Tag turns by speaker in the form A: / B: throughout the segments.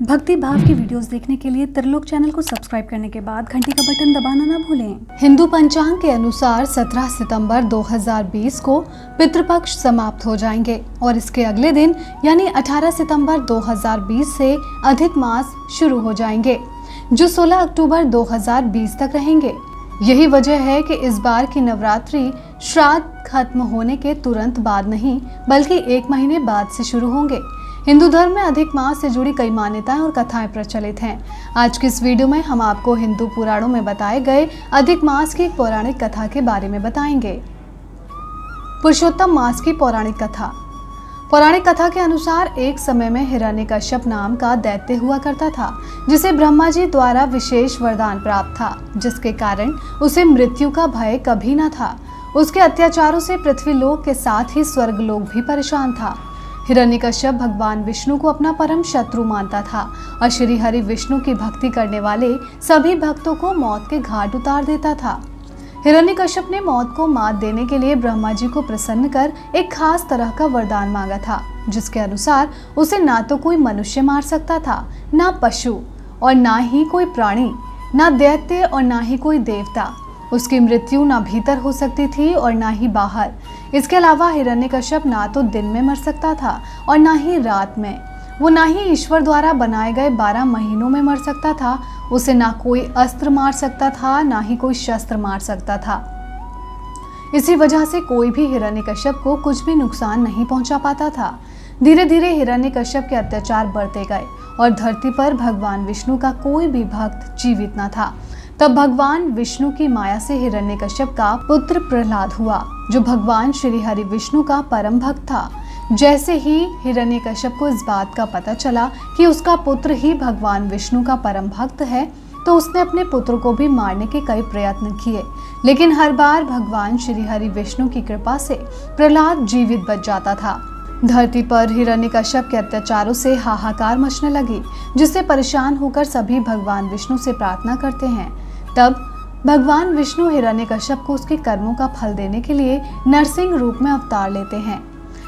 A: भक्ति भाव की वीडियोस देखने के लिए त्रिलोक चैनल को सब्सक्राइब करने के बाद घंटी का बटन दबाना ना भूलें। हिंदू पंचांग के अनुसार 17 सितंबर 2020 को पितृपक्ष समाप्त हो जाएंगे और इसके अगले दिन यानी 18 सितंबर 2020 से अधिक मास शुरू हो जाएंगे, जो 16 अक्टूबर 2020 तक रहेंगे। यही वजह है कि इस बार की नवरात्रि श्राद्ध खत्म होने के तुरंत बाद नहीं बल्कि 1 महीने बाद से शुरू होंगे। हिंदू धर्म में अधिक मास से जुड़ी कई मान्यताएं और कथाएं प्रचलित हैं। आज की इस वीडियो में हम आपको हिंदू पुराणों में बताए गए अधिक मास की एक पौराणिक कथा के बारे में बताएंगे। पुरुषोत्तम मास की पौराणिक कथा। पौराणिक कथा के अनुसार एक समय में हिरण्यकश्यप नाम का दैत्य हुआ करता था, जिसे ब्रह्मा जी द्वारा विशेष वरदान प्राप्त था, जिसके कारण उसे मृत्यु का भय कभी न था। उसके अत्याचारों से पृथ्वी लोक के साथ ही स्वर्ग लोक भी परेशान था। हिरण्यकश्यप भगवान विष्णु को अपना परम शत्रु मानता था और श्री हरि विष्णु की भक्ति करने वाले सभी भक्तों को मौत के घाट उतार देता था। हिरण्यकश्यप ने मौत को मात देने के लिए ब्रह्मा जी को प्रसन्न कर एक खास तरह का वरदान मांगा था, जिसके अनुसार उसे ना तो कोई मनुष्य मार सकता था, ना पशु और ना ही कोई प्राणी, ना दैत्य और ना ही कोई देवता। उसकी मृत्यु ना भीतर हो सकती थी और ना ही बाहर। इसके अलावा हिरण्यकश्यप ना तो दिन में मर सकता था और ना ही रात में। वो ना ही ईश्वर द्वारा बनाए गए 12 महीनों में मर सकता था। उसे ना कोई अस्त्र मार सकता था, ना ही कोई शस्त्र मार सकता था। इसी वजह से कोई भी हिरण्यकश्यप को कुछ भी नुकसान नहीं पहुंचा पाता था। धीरे धीरे हिरण्यकश्यप के अत्याचार बढ़ते गए और धरती पर भगवान विष्णु का कोई भी भक्त जीवित न था। तब भगवान विष्णु की माया से हिरण्यकश्यप का पुत्र प्रहलाद हुआ, जो भगवान श्री हरि विष्णु का परम भक्त था। जैसे ही हिरण्यकश्यप को इस बात का पता चला कि उसका पुत्र ही भगवान विष्णु का परम भक्त है, तो उसने अपने पुत्र को भी मारने के कई प्रयत्न किए, लेकिन हर बार भगवान श्री हरि विष्णु की कृपा से प्रहलाद जीवित बच जाता था। धरती पर हिरण्यकश्यप के अत्याचारों से हाहाकार मचने लगी, जिससे परेशान होकर सभी भगवान विष्णु से प्रार्थना करते हैं। तब भगवान विष्णु हिरण्यकश्यप को उसके कर्मों का फल देने के लिए नरसिंह रूप में अवतार लेते हैं,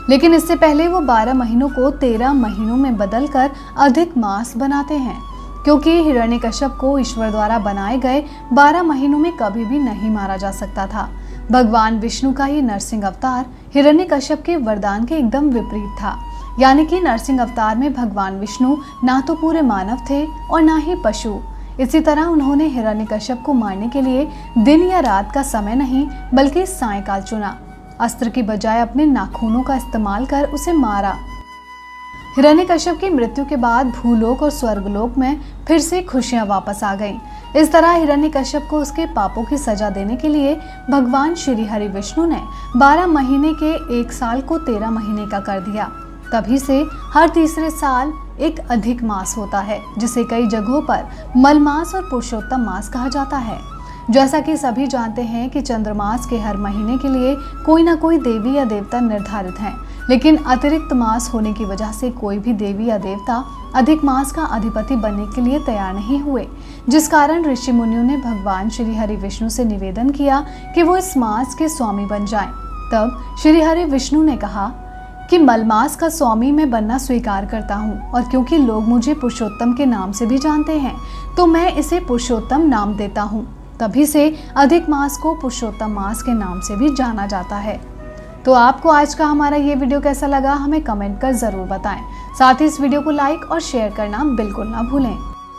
A: लेकिन इससे पहले वो 12 महीनों को 13 महीनों में बदलकर अधिक मास बनाते हैं, क्योंकि हिरण्यकश्यप को ईश्वर द्वारा बनाए गए 12 महीनों में कभी भी नहीं मारा जा सकता था। भगवान विष्णु का ही नरसिंह अवतार हिरण्यकश्यप के वरदान के एकदम विपरीत था, यानी कि नरसिंह अवतार में भगवान विष्णु ना तो पूरे मानव थे और ना ही पशु। इसी तरह उन्होंने हिरण्यकश्यप को मारने के लिए दिन या रात का समय नहीं बल्कि सायंकाल चुना। अस्त्र की बजाय अपने नाखूनों का इस्तेमाल कर उसे मारा। हिरण्यकश्यप की मृत्यु के बाद भूलोक और स्वर्गलोक में फिर से खुशियां वापस आ गईं। इस तरह हिरण्यकश्यप को उसके पापों की सजा देने के लिए भगवान श्री हरि विष्णु ने 12 महीने के 1 साल को 13 महीने का कर दिया। तभी से हर तीसरे साल एक अधिक मास होता है, जिसे कई जगहों पर मलमास और पुरुषोत्तम मास कहा जाता है। जैसा कि सभी जानते हैं कि चंद्रमास के हर महीने के लिए कोई ना कोई देवी या देवता निर्धारित हैं, लेकिन अतिरिक्त मास होने की वजह से कोई भी देवी या देवता अधिक मास का अधिपति बनने के लिए तैयार नहीं हुए, जिस कारण ऋषि मुनियों ने भगवान श्री हरि विष्णु से निवेदन किया कि वो इस मास के स्वामी बन जाएं। तब श्री हरि विष्णु ने कहा कि मलमास का स्वामी मैं बनना स्वीकार करता हूँ, और क्योंकि लोग मुझे पुरुषोत्तम के नाम से भी जानते हैं, तो मैं इसे पुरुषोत्तम नाम देता हूँ। तभी से अधिक मास को पुरुषोत्तम मास के नाम से भी जाना जाता है। तो आपको आज का हमारा ये वीडियो कैसा लगा, हमें कमेंट कर जरूर बताएं। साथ ही इस वीडियो को लाइक और शेयर करना बिल्कुल ना भूलें।